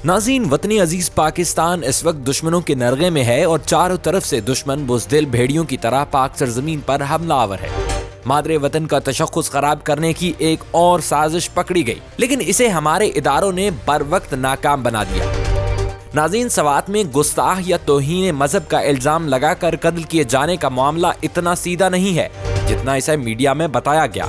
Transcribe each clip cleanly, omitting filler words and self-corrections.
नाज़रीन, वतनी अजीज पाकिस्तान इस वक्त दुश्मनों के नरगे में है और चारों तरफ से दुश्मन बुज़दिल भेड़ियों की तरह पाक सरजमीन पर हमलावर है। मादरे वतन का तशख्खुस खराब करने की एक और साजिश पकड़ी गई, लेकिन इसे हमारे इदारों ने बर वक्त नाकाम बना दिया। नाज़रीन, सवात में गुस्ताख या तौहीन मजहब का इल्जाम लगाकर कत्ल किए जाने का मामला इतना सीधा नहीं है जितना इसे मीडिया में बताया गया।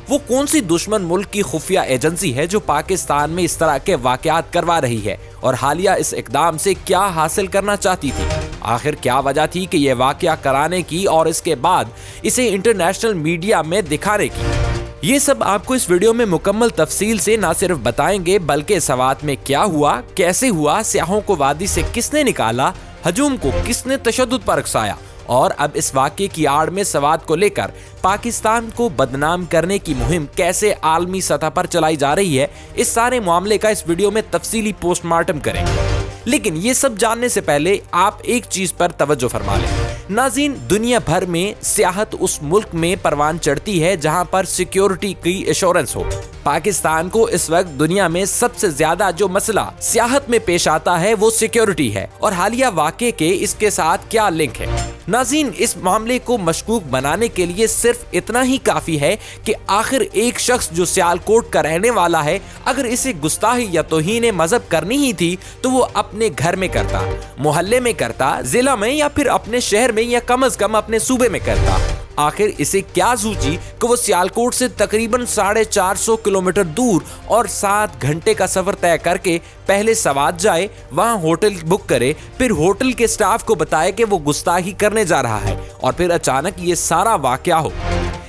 वो कौन सी दुश्मन मुल्क की खुफिया एजेंसी है जो पाकिस्तान में इस तरह के वाकयात करवा रही है और हालिया इस इकदाम से क्या हासिल करना चाहती थी? आखिर क्या वजह थी कि यह वाकया कराने की और इसके बाद इसे इंटरनेशनल मीडिया में दिखाने की? ये सब आपको इस वीडियो में मुकम्मल तफसील से न सिर्फ बताएंगे बल्कि सवात में क्या हुआ, कैसे हुआ, सियाहों को वादी से किसने निकाला, हजूम को किसने तशद्दुद पर उकसाया और अब इस वाक़े की आड़ में सवात को लेकर पाकिस्तान को बदनाम करने की मुहिम कैसे आलमी सतह पर चलाई जा रही है, इस सारे मामले का इस वीडियो में तफसीली पोस्टमार्टम करेंगे। लेकिन ये सब जानने से पहले आप एक चीज पर तवज्जो फरमा लें। नाज़रीन, दुनिया भर में सियाहत उस मुल्क में परवान चढ़ती है जहां पर सिक्योरिटी की एश्योरेंस हो। पाकिस्तान को इस वक्त दुनिया में सबसे ज्यादा जो मसला सियाहत में पेश आता है वो सिक्योरिटी है और हालिया वाक़े के इसके साथ क्या लिंक है? नाज़रीन, इस मामले को मशकूक बनाने के लिए सिर्फ इतना ही काफी है कि आखिर एक शख्स जो सियालकोट का रहने वाला है, अगर इसे गुस्ताही या तौहीन मजहब करनी ही थी तो वो अपने घर में करता, मोहल्ले में करता, जिला में या फिर अपने शहर में या कम से कम अपने सूबे में करता। आखिर इसे क्या सूझी कि वो सियालकोट से तकरीबन 450 किलोमीटर दूर और 7 घंटे का सफर तय करके पहले सवात जाए, वहां होटल बुक करे, फिर होटल के स्टाफ को बताए कि वो गुस्ताखी करने जा रहा है और फिर अचानक ये सारा वाकया हो।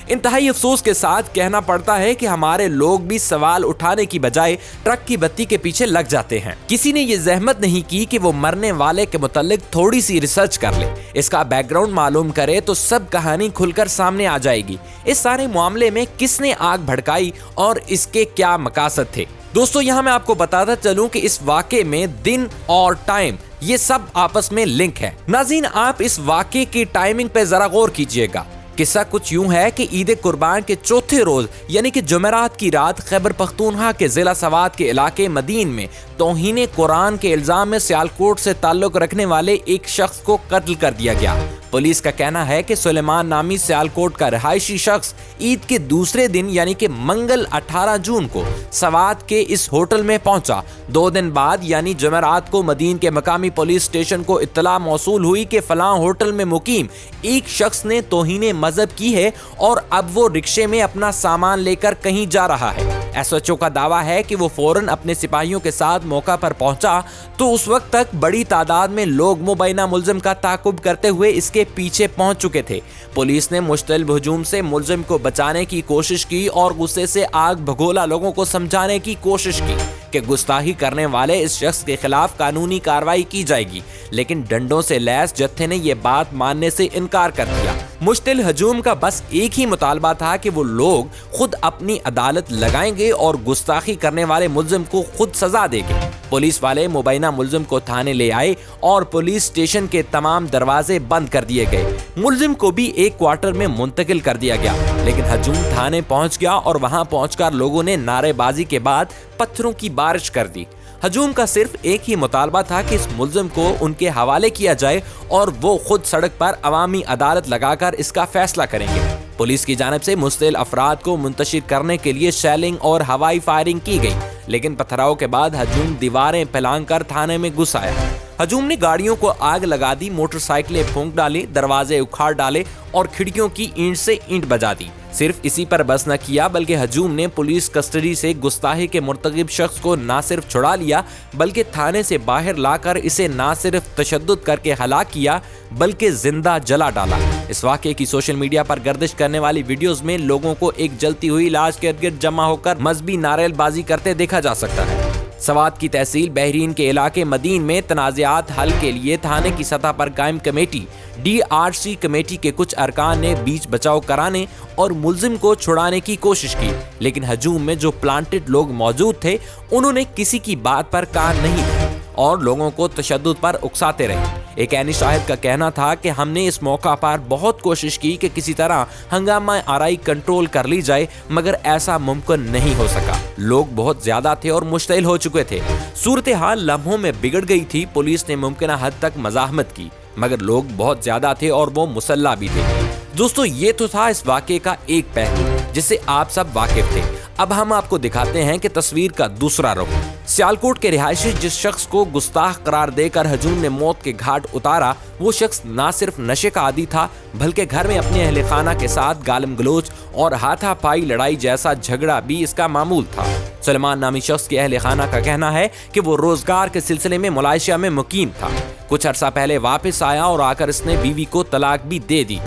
इंतहाई अफसोस के साथ कहना पड़ता है कि हमारे लोग भी सवाल उठाने की बजाय ट्रक की बत्ती के पीछे लग जाते हैं। किसी ने ये जहमत नहीं की कि वो मरने वाले के मुतालिक थोड़ी सी रिसर्च कर ले, इसका बैकग्राउंड मालूम करे तो सब कहानी खुलकर सामने आ जाएगी। इस सारे मामले में किसने आग भड़काई और इसके क्या मकासद थे? दोस्तों, यहाँ मैं आपको बताता चलूं कि इस वाक़े में दिन और टाइम ये सब आपस में लिंक है। नाज़रीन, आप इस वाक़े की टाइमिंग पे जरा गौर कीजिएगा। किस्सा कुछ यूं है कि ईद कुर्बान के चौथे रोज यानी कि जुमेरात की रात खैबर पख्तूनख्वा के जिला सवात के इलाके मदीन में तौहीन कुरान के इल्जाम में सियालकोट से ताल्लुक रखने वाले एक शख्स को कत्ल कर दिया गया। पुलिस का कहना है कि सुलेमान नामी सियालकोट का रहायशी शख्स ईद के दूसरे दिन यानी कि मंगल 18 जून को सवात के इस होटल में पहुंचा। 2 दिन बाद यानी जुमेरात को मदीन के मकामी पुलिस स्टेशन को इत्तला मौसूल हुई कि फलां होटल में मुकीम एक शख्स ने तौहीन मजहब की है और अब वो रिक्शे में अपना सामान लेकर कहीं जा रहा है। एसएचओ का दावा है कि वो फौरन अपने सिपाहियों के साथ मौका पर पहुंचा तो उस वक्त तक बड़ी तादाद में लोग मुबैना मुल्जिम का ताकुब करते हुए इसके पीछे पहुंच चुके थे। पुलिस ने मुश्तइल हजूम से मुल्जिम को बचाने की कोशिश की और गुस्से से आग भगोला लोगों को समझाने की कोशिश की कि गुस्ताखी करने वाले इस शख्स के खिलाफ कानूनी कार्रवाई की जाएगी, लेकिन डंडों से लैस जत्थे ने यह बात मानने से इनकार कर दिया। मुश्तइल हजूम का बस एक ही मुतालबा था कि वो लोग खुद अपनी अदालत लगाएंगे और गुस्ताखी करने वाले मुल्जिम को खुद सजा देंगे। पुलिस वाले मुबैना मुल्जिम को थाने ले आए और पुलिस स्टेशन के तमाम दरवाजे बंद कर दिए गए। मुल्जिम को भी एक क्वार्टर में मुंतकिल कर दिया गया, लेकिन हजूम थाने पहुंच गया और वहां पहुंचकर लोगों ने नारेबाजी के बाद पत्थरों की बारिश कर दी। हजूम का सिर्फ एक ही मुतालबा था कि इस मुल्जिम को उनके हवाले किया जाए और वो खुद सड़क पर अवामी अदालत लगाकर इसका फैसला करेंगे। पुलिस की जानिब से मुस्तैल अफराद को मुंतशिर करने के लिए शेलिंग और हवाई फायरिंग की गई, लेकिन पथराव के बाद हजूम दीवारें फैलांग कर थाने में घुस आया। हजूम ने गाड़ियों को आग लगा दी, मोटरसाइकिलें फूंक डाली, दरवाजे उखाड़ डाले और खिड़कियों की ईंट से ईंट बजा दी। सिर्फ इसी पर बस न किया बल्कि हजूम ने पुलिस कस्टडी से गुस्ताखी के मुर्तकिब शख्स को न सिर्फ छुड़ा लिया बल्कि थाने से बाहर लाकर इसे न सिर्फ तशद्दुद करके हलाक किया बल्कि जिंदा जला डाला। इस वाक़े की सोशल मीडिया पर गर्दिश करने वाली वीडियोस में लोगों को एक जलती हुई लाश के इर्द-गिर्द जमा होकर मजहबी नारेबाजी करते देखा जा सकता है। सवात की तहसील बहरीन के इलाके मदीन में तनाज़ात हल के लिए थाने की सतह पर कायम कमेटी DRC कमेटी के कुछ अरकान ने बीच बचाव कराने और मुल्जिम को छुड़ाने की कोशिश की, लेकिन हजूम में जो प्लांटेड लोग मौजूद थे उन्होंने किसी की बात पर कान नहीं दिया और लोगों को तशद्दुद पर उकसाते रहे। एक ऐनी शाहिद का कहना था कि हमने इस मौका पर बहुत कोशिश की कि किसी तरह हंगामा आराई कंट्रोल कर ली जाए, मगर ऐसा मुमकिन नहीं हो सका। लोग बहुत ज्यादा थे और मुश्तिल हो चुके थे। सूरत हाल लम्हों में बिगड़ गई थी। पुलिस ने मुमकिन हद तक मज़ाहमत की, मगर लोग बहुत ज्यादा थे और वो मुसल्ला भी थे। दोस्तों, ये तो था इस वाक़े का एक पहलू जिससे आप सब वाकिफ थे। अब हम आपको दिखाते हैं कि तस्वीर का दूसरा रुख। सियालकोट के रिहायशी जिस शख्स को गुस्ताख करार देकर हजूम ने मौत के घाट उतारा, वो शख्स ना सिर्फ नशे का आदी था, बल्कि घर में अपने अहले खाना के साथ गालम गलोच और हाथापाई लड़ाई जैसा झगड़ा भी इसका मामूल था। सलमान नामी शख्स के अहले खाना का कहना है कि वो रोजगार के सिलसिले में मलेशिया में मुकीम था। कुछ अरसा पहले वापस आया और आकर इसने बीवी को तलाक भी दे दी।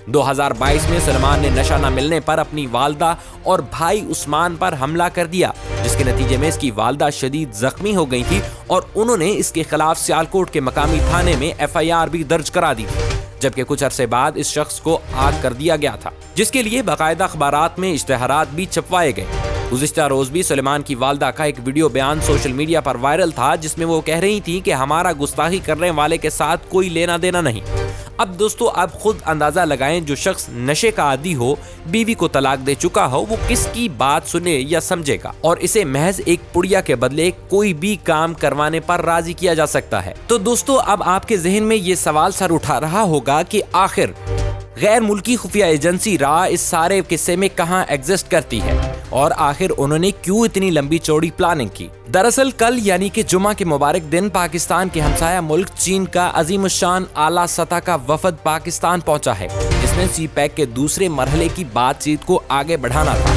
2022 में सलमान ने नशा न मिलने पर अपनी वालदा और भाई उस्मान पर हमला कर दिया, जिसके नतीजे में इसकी वालदा शदीद जख्मी हो गई थी और उन्होंने इसके खिलाफ सियालकोट के मकामी थाने में FIR भी दर्ज करा दी थी। जबकि कुछ अरसे बाद इस शख्स को आग कर दिया गया था, जिसके लिए बाकायदा अखबारात में इश्तेहारात भी छपवाए गए। गुज़िश्ता रोज भी सलेमान की वालदा का एक वीडियो बयान सोशल मीडिया पर वायरल था, जिसमें वो कह रही थी कि हमारा गुस्ताखी करने वाले के साथ कोई लेना देना नहीं। अब दोस्तों, आप खुद अंदाजा लगाएं, जो शख्स नशे का आदी हो, बीवी को तलाक दे चुका हो, वो किसकी बात सुने या समझेगा, और इसे महज एक पुड़िया के बदले कोई भी काम करवाने पर राजी किया जा सकता है। तो दोस्तों, अब आपके जहन में ये सवाल सर उठा रहा होगा कि आखिर गैर मुल्की खुफिया एजेंसी रा इस सारे किस्से में कहां एग्जिस्ट करती है और आखिर उन्होंने क्यों इतनी लंबी चौड़ी प्लानिंग की। दरअसल कल यानी कि जुमा के मुबारक दिन पाकिस्तान के हमसाया मुल्क चीन का अजीमुशान आला सतह का वफद पाकिस्तान पहुंचा है, जिसने CPEC के दूसरे मरहले की बातचीत को आगे बढ़ाना था।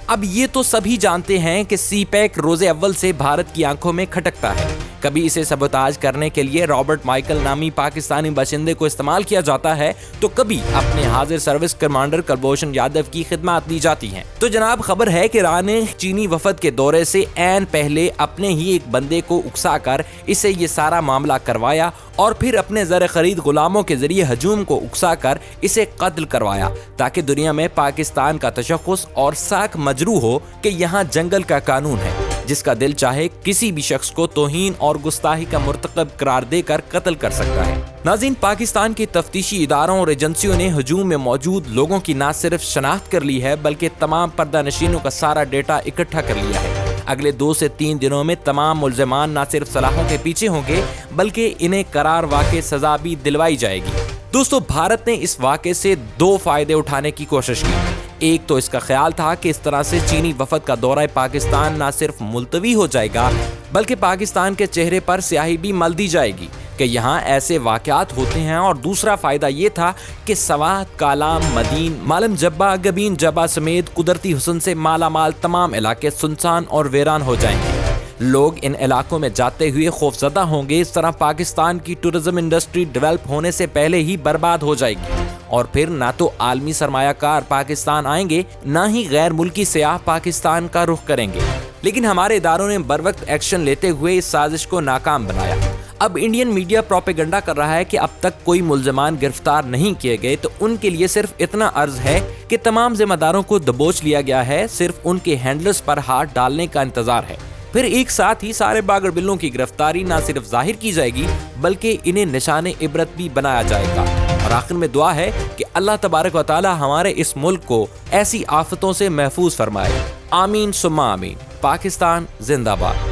अब ये तो सभी जानते हैं कि CPEC रोजे अव्वल से भारत की आंखों में खटकता है। कभी इसे सबोताज करने के लिए रॉबर्ट माइकल नामी पाकिस्तानी बाशिंदे को इस्तेमाल किया जाता है, तो कभी अपने हाजिर सर्विस कमांडर कुलभूषण यादव की खिदमत दी जाती है। तो जनाब, खबर है कि रा ने चीनी वफद के दौरे से ऐन पहले अपने ही एक बंदे को उकसाकर इसे ये सारा मामला करवाया और फिर अपने ज़र खरीद गुलामों के जरिए हजूम को उकसाकर इसे कत्ल करवाया, ताकि दुनिया में पाकिस्तान का तशख़्ख़ुस और साख मजरू हो कि यहाँ जंगल का कानून है, जिसका दिल चाहे किसी भी शख्स को तौहीन और गुस्ताखी का मुर्तकब करार देकर कत्ल कर सकता है। नाज़रीन, पाकिस्तान के तफ्तीशी इदारों और एजेंसियों ने हजूम में मौजूद लोगों की न सिर्फ शनाख्त कर ली है, बल्कि तमाम पर्दा नशीनों का सारा डेटा इकट्ठा कर लिया है। अगले 2 से 3 दिनों में तमाम मुल्ज़िमान न सिर्फ सलाखों के पीछे होंगे, बल्कि इन्हें करार वाक़े सजा भी दिलवाई जाएगी। दोस्तों, भारत ने इस वाक़े से 2 फायदे उठाने की कोशिश की। एक तो इसका ख्याल था कि इस तरह से चीनी वफद का दौरा पाकिस्तान न सिर्फ मुलतवी हो जाएगा, बल्कि पाकिस्तान के चेहरे पर स्याही भी मल दी जाएगी कि यहाँ ऐसे वाक़यात होते हैं। और दूसरा फायदा ये था कि सवात, कालाम, मदीन, मालम जब्बा, गबीन जब्बा समेत कुदरती हुस्न से माला माल तमाम इलाके सुनसान और वीरान हो जाएंगे। लोग इन इलाकों में जाते हुए खौफजदा होंगे। इस तरह पाकिस्तान की टूरिज्म इंडस्ट्री डेवलप होने से पहले ही बर्बाद हो जाएगी और फिर ना तो आलमी सरमायाकार पाकिस्तान आएंगे, ना ही गैर मुल्की सयाह पाकिस्तान का रुख करेंगे। लेकिन हमारे इदारों ने बरवक्त एक्शन लेते हुए इस साजिश को नाकाम बनाया। अब इंडियन मीडिया प्रोपेगेंडा कर रहा है कि अब तक कोई मुल्ज़िमान गिरफ्तार नहीं किए गए, तो उनके लिए सिर्फ इतना अर्ज है कि तमाम जिम्मेदारों को दबोच लिया गया है, सिर्फ उनके हैंडलर्स पर हाथ डालने का इंतजार है। फिर एक साथ ही सारे बागर बिल्लों की गिरफ्तारी न सिर्फ जाहिर की जाएगी, बल्कि इन्हें निशाने इबरत भी बनाया जाएगा। और आखिर में दुआ है कि अल्लाह तबारक व तआला हमारे इस मुल्क को ऐसी आफतों से महफूज फरमाए। आमीन सुम्मा आमीन। पाकिस्तान जिंदाबाद।